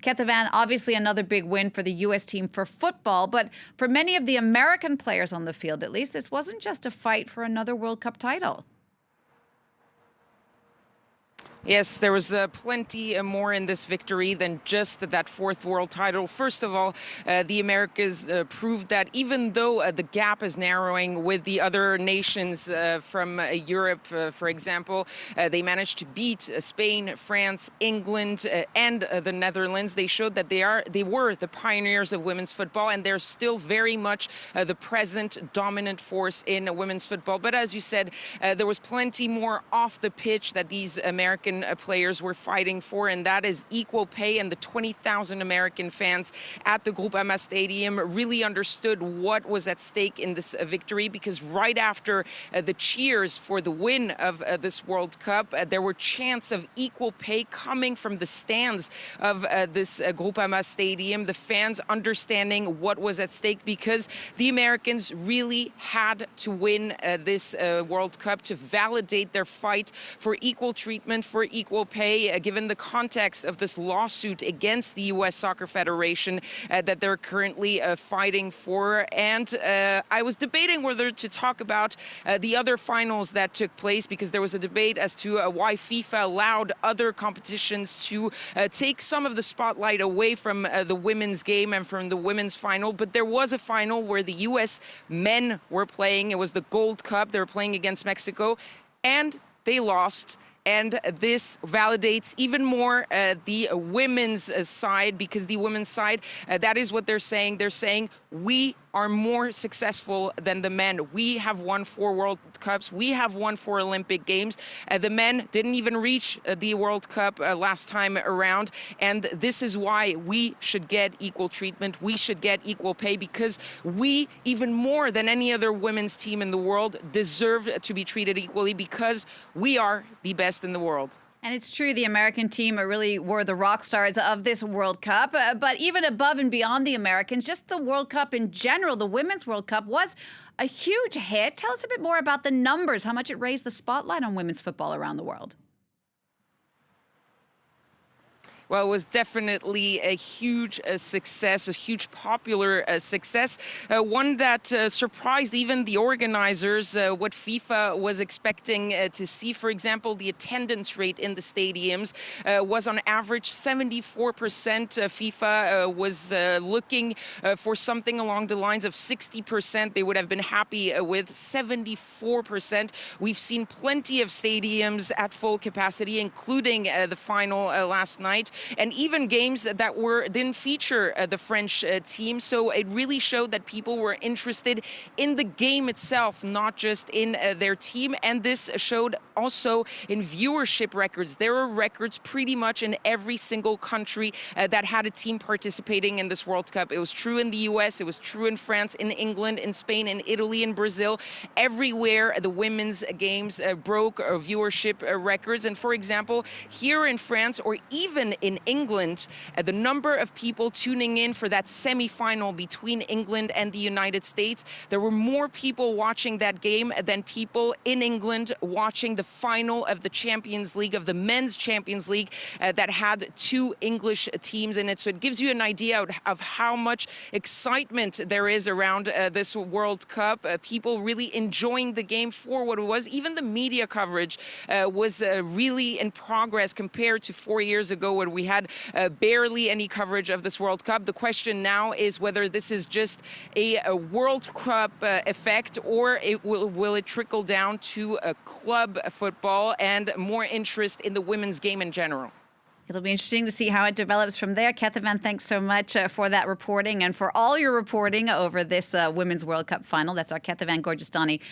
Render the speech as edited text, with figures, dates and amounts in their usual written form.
Kethevane, obviously another big win for the U.S. team for football, but for many of the American players on the field, at least, this wasn't just a fight for another World Cup title. Yes, there was plenty more in this victory than just that fourth world title. First of all, the Americas proved that even though the gap is narrowing with the other nations from Europe, for example, they managed to beat Spain, France, England, and the Netherlands. They showed that they were the pioneers of women's football, and they're still very much the present dominant force in women's football. But as you said, there was plenty more off the pitch that these American players were fighting for, and that is equal pay. And the 20,000 American fans at the Groupama Stadium really understood what was at stake in this victory, because right after the cheers for the win of this World Cup, there were chants of equal pay coming from the stands of this Groupama Stadium, the fans understanding what was at stake, because the Americans really had to win this World Cup to validate their fight for equal treatment, for equal pay, given the context of this lawsuit against the U.S. Soccer Federation that they're currently fighting for. And I was debating whether to talk about the other finals that took place, because there was a debate as to why FIFA allowed other competitions to take some of the spotlight away from the women's game and from the women's final. But there was a final where the U.S. men were playing. It was the Gold Cup. They were playing against Mexico, and they lost. And this validates even more the women's side, because the women's side, that is what they're saying. They're saying, we are more successful than the men. We have won 4 World Cups. We have won 4 Olympic Games. The men didn't even reach the World Cup last time around. And this is why we should get equal treatment. We should get equal pay, because we, even more than any other women's team in the world, deserve to be treated equally, because we are the best in the world. And it's true, the American team really were the rock stars of this World Cup. But even above and beyond the Americans, just the World Cup in general, the Women's World Cup was a huge hit. Tell us a bit more about the numbers, how much it raised the spotlight on women's football around the world. Well, it was definitely a huge success, a huge popular success, one that surprised even the organizers, what FIFA was expecting to see. For example, the attendance rate in the stadiums was on average 74%. FIFA was looking for something along the lines of 60%. They would have been happy with 74%. We've seen plenty of stadiums at full capacity, including the final last night, and even games that didn't feature the French team. So it really showed that people were interested in the game itself, not just in their team. And this showed also in viewership records. There were records pretty much in every single country that had a team participating in this World Cup. It was true in the US, it was true in France, in England, in Spain, in Italy, in Brazil. Everywhere the women's games broke viewership records. And for example, here in France, or even in England, the number of people tuning in for that semi-final between England and the United States, there were more people watching that game than people in England watching the final of the Champions League, of the Men's Champions League, that had 2 English teams in it. So it gives you an idea of how much excitement there is around this World Cup. People really enjoying the game for what it was. Even the media coverage was really in progress compared to 4 years ago, when we had barely any coverage of this World Cup. The question now is whether this is just a World Cup effect, or will it trickle down to club football and more interest in the women's game in general. It'll be interesting to see how it develops from there. Kethevane, thanks so much for that reporting and for all your reporting over this Women's World Cup final. That's our Kethevane Gorjestani